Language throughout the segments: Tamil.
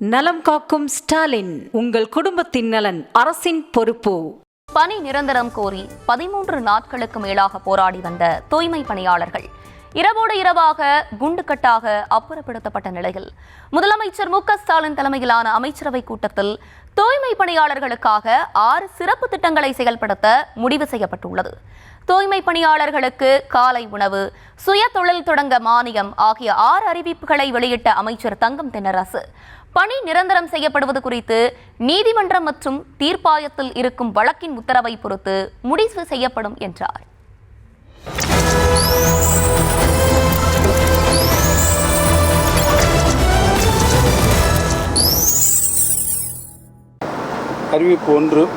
நலம் காக்கும் ஸ்டாலின், உங்கள் குடும்பத்தின் நலன் அரசின் பொறுப்பு. பணி நிரந்தரம் கோரி 13 நாட்களுக்கு மேலாக போராடி வந்த தூய்மை பணியாளர்கள் இரவோடு இரவாக குண்டுக்கட்டாக அப்புறப்படுத்தப்பட்ட நிலையில் முதலமைச்சர் மு.க.ஸ்டாலின் தலைமையிலான அமைச்சரவை கூட்டத்தில் தூய்மை பணியாளர்களுக்காக 6 சிறப்பு திட்டங்களை செயல்படுத்த முடிவு செய்யப்பட்டுள்ளது. தூய்மை பணியாளர்களுக்கு காலை உணவு, சுய தொழில் தொடங்க மானியம் ஆகிய 6 அறிவிப்புகளை வெளியிட்ட அமைச்சர் தங்கம் தென்னரசு பணி நிரந்தரம் செய்யப்படுவது குறித்து நீதிமன்றம் மற்றும் தீர்ப்பாயத்தில் இருக்கும் வழக்கின் உத்தரவை பொறுத்து முடிவு செய்யப்படும் என்றார். அறிவிப்பு 1.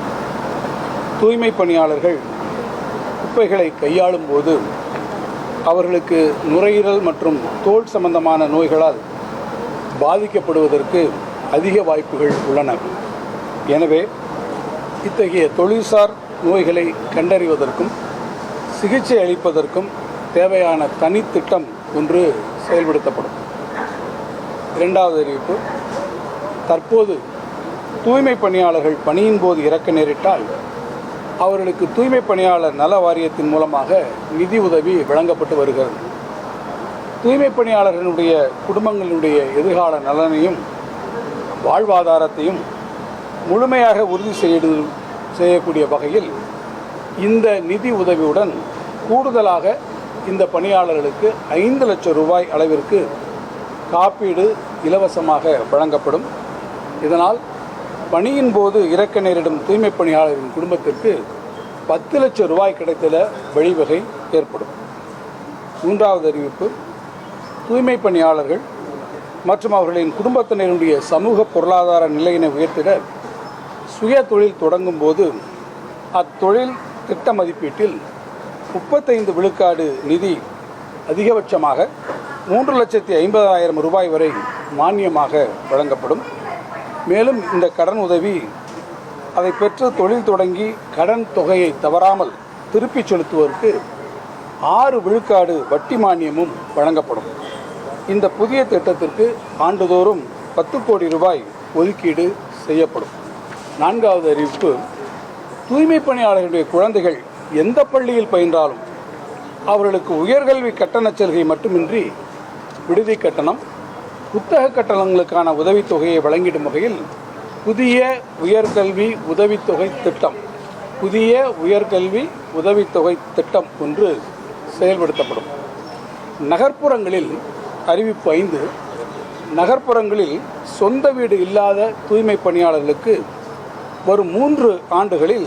தூய்மை பணியாளர்கள் குப்பைகளை கையாளும் போது அவர்களுக்கு நுரையீரல் மற்றும் தோல் சம்பந்தமான நோய்களால் பாதிக்கப்படுவதற்கு அதிக வாய்ப்புகள் உள்ளன. எனவே இத்தகைய தொழில்சார் நோய்களை கண்டறிவதற்கும் சிகிச்சை அளிப்பதற்கும் தேவையான தனித்திட்டம் ஒன்று செயல்படுத்தப்படும். 2வது அறிவிப்பு, தற்போது தூய்மை பணியாளர்கள் பணியின் போது இறக்க நேரிட்டால் அவர்களுக்கு தூய்மை பணியாளர் நல வாரியத்தின் மூலமாக நிதி உதவி வழங்கப்பட்டு வருகிறது. தூய்மை பணியாளர்களுடைய குடும்பங்களுடைய எதிர்கால நலனையும் வாழ்வாதாரத்தையும் முழுமையாக உறுதி செய்யக்கூடிய வகையில் இந்த நிதி உதவியுடன் கூடுதலாக இந்த பணியாளர்களுக்கு 5 லட்சம் ரூபாய் அளவிற்கு காப்பீடு இலவசமாக வழங்கப்படும். இதனால் பணியின் போது இறக்க நேரிடும் தூய்மை பணியாளரின் குடும்பத்திற்கு 10 லட்சம் ரூபாய் கிடைத்திட வழிவகை ஏற்படும். 3வது அறிவிப்பு, தூய்மை பணியாளர்கள் மற்றும் அவர்களின் குடும்பத்தினருடைய சமூக பொருளாதார நிலையினை உயர்த்திட சுய தொழில் தொடங்கும் போது அத்தொழில் திட்ட மதிப்பீட்டில் 35 விழுக்காடு நிதி அதிகபட்சமாக 3,50,000 ரூபாய் வரை மானியமாக வழங்கப்படும். மேலும் இந்த கடன் உதவி அதை பெற்று தொழில் தொடங்கி கடன் தொகையை தவறாமல் திருப்பிச் செலுத்துவதற்கு 6 விழுக்காடு வட்டி மானியமும் வழங்கப்படும். இந்த புதிய திட்டத்திற்கு ஆண்டுதோறும் 10 கோடி ரூபாய் ஒதுக்கீடு செய்யப்படும். 4வது அறிவிப்பு, தூய்மை பணியாளர்களுடைய குழந்தைகள் எந்த பள்ளியில் பயின்றாலும் அவர்களுக்கு உயர்கல்வி கட்டணச் சலுகை மட்டுமின்றி விடுதி கட்டணம், புத்தக கட்டணங்களுக்கான உதவித்தொகையை வழங்கிடும் வகையில் புதிய உயர்கல்வி உதவித்தொகை திட்டம் ஒன்று செயல்படுத்தப்படும். நகர்ப்புறங்களில் அறிவிப்பு 5, நகர்ப்புறங்களில் சொந்த வீடு இல்லாத தூய்மை பணியாளர்களுக்கு வரும் 3 ஆண்டுகளில்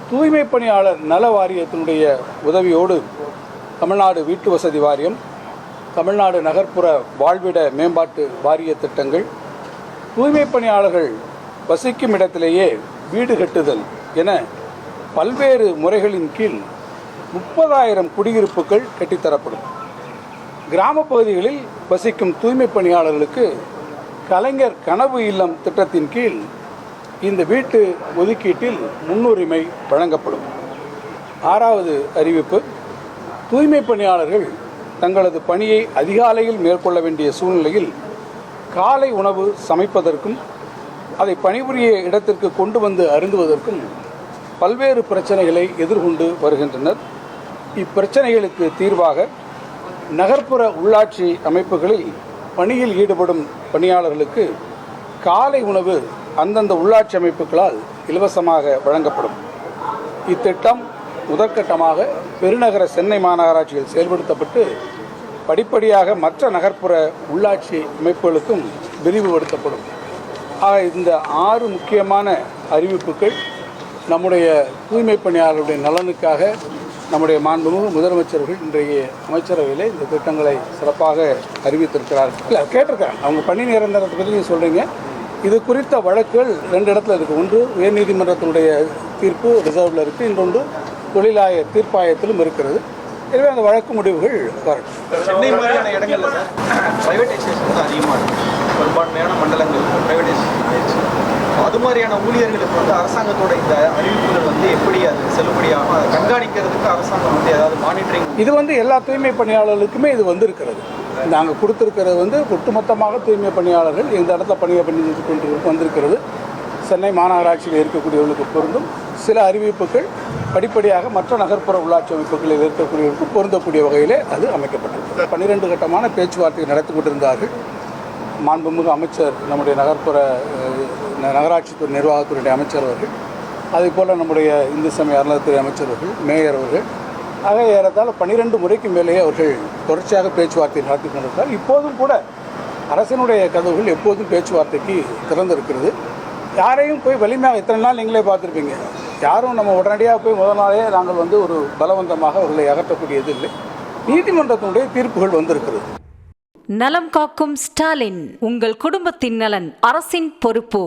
தூய்மை பணியாளர் நல வாரியத்தினுடைய உதவியோடு தமிழ்நாடு வீட்டு வசதி வாரியம், தமிழ்நாடு நகர்ப்புற வாழ்விட மேம்பாட்டு வாரிய திட்டங்கள், தூய்மை பணியாளர்கள் வசிக்கும் இடத்திலேயே வீடு கட்டுதல் என பல்வேறு முறைகளின் கீழ் 30,000 குடியிருப்புகள் கட்டித்தரப்படும். கிராம பகுதிகளில் வசிக்கும் தூய்மை பணியாளர்களுக்கு கலைஞர் கனவு இல்லம் திட்டத்தின் கீழ் இந்த வீட்டு ஒதுக்கீட்டில் முன்னுரிமை வழங்கப்படும். 6வது அறிவிப்பு, தூய்மை பணியாளர்கள் தங்களது பணியை அதிகாலையில் மேற்கொள்ள வேண்டிய சூழ்நிலையில் காலை உணவு சமைப்பதற்கும் அதை பணிபுரிய இடத்திற்கு கொண்டு வந்து அருந்துவதற்கும் பல்வேறு பிரச்சனைகளை எதிர்கொண்டு வருகின்றனர். இப்பிரச்சனைகளுக்கு தீர்வாக நகர்ப்புற உள்ளாட்சி அமைப்புகளில் பணியில் ஈடுபடும் பணியாளர்களுக்கு காலை உணவு அந்தந்த உள்ளாட்சி அமைப்புகளால் இலவசமாக வழங்கப்படும். இத்திட்டம் முதற்கட்டமாக பெருநகர சென்னை மாநகராட்சியில் செயல்படுத்தப்பட்டு படிப்படியாக மற்ற நகர்ப்புற உள்ளாட்சி அமைப்புகளுக்கும் விரிவுபடுத்தப்படும். இந்த 6 முக்கியமான அறிவிப்புகள் நம்முடைய தூய்மை பணியாளர்களுடைய நலனுக்காக நம்முடைய மாண்புமிகு முதலமைச்சர்கள் இன்றைய அமைச்சரவையில் இந்த திட்டங்களை சிறப்பாக அறிவித்திருக்கிறார்கள். இல்லை கேட்டிருக்காங்க, அவங்க பணி நிரந்தரத்தை பற்றி நீங்கள் சொல்கிறீங்க. இது குறித்த வழக்குகள் 2 இடத்துல இருக்குது. ஒன்று உயர்நீதிமன்றத்தினுடைய தீர்ப்பு ரிசர்வில் இருக்குது, இன்னொன்று தொழிலாளர் தீர்ப்பாயத்திலும் இருக்கிறது. எனவே அந்த வழக்கு முடிவுகள் வரட்டும். சென்னை மாதிரியான இடங்களில் பிரைவேடைசேஷன் வந்து அதிகமாக இருக்குது. பெரும்பான்மையான மண்டலங்கள் பிரைவேடைசேஷன் ஆயிடுச்சு. அது மாதிரியான ஊழியர்களுக்கு வந்து அரசாங்கத்தோட இந்த அறிவிப்புகள் வந்து எப்படி அது செல்லுபடியாகும், அதை கண்காணிக்கிறதுக்கு அரசாங்கம் வந்து ஏதாவது மானிட்டரிங் இது வந்து எல்லா தூய்மை பணியாளர்களுக்குமே இது வந்திருக்கிறது. நாங்கள் கொடுத்துருக்கிறது வந்து ஒட்டுமொத்தமாக தூய்மை பணியாளர்கள் இந்த இடத்துல பணியை பண்ணி கொண்டு வந்திருக்கிறது. சென்னை மாநகராட்சியில் இருக்கக்கூடியவர்களுக்கு பொருந்தும். சில அறிவிப்புகள் படிப்படியாக மற்ற நகர்ப்புற உள்ளாட்சி அமைப்புகளில் இருக்கக்கூடியவர்களுக்கு பொருந்தக்கூடிய வகையிலே அது அமைக்கப்பட்டது. 12 கட்டமான பேச்சுவார்த்தை நடத்தி கொண்டிருந்தார்கள். மாண்புமிகு அமைச்சர், நம்முடைய நகராட்சித்துறை நிர்வாகத்துறை அமைச்சர் அவர்கள், அதே போல் நம்முடைய இந்து சமய அறநிலையத்துறை அமைச்சர் அவர்கள், மேயர் அவர்கள், ஆக ஏறத்தாழ 12 முறைக்கு மேலேயே அவர்கள் தொடர்ச்சியாக பேச்சுவார்த்தை நடத்தி கொண்டிருக்கிறார். இப்போதும் கூட அரசினுடைய கதவுகள் எப்போதும் பேச்சுவார்த்தைக்கு திறந்திருக்கிறது. யாரையும் போய் வலிமையாக இத்தனை நாள் நீங்களே பார்த்துருப்பீங்க, யாரும் நம்ம உடனடியாக போய் முதல் நாளே நாங்கள் வந்து ஒரு பலவந்தமாக அவர்களை அகற்றக்கூடியது இல்லை. நீதிமன்றத்தினுடைய தீர்ப்புகள் வந்திருக்கிறது. நலம் காக்கும் ஸ்டாலின். உங்கள் குடும்பத்தின் நலன் அரசின் பொறுப்பு.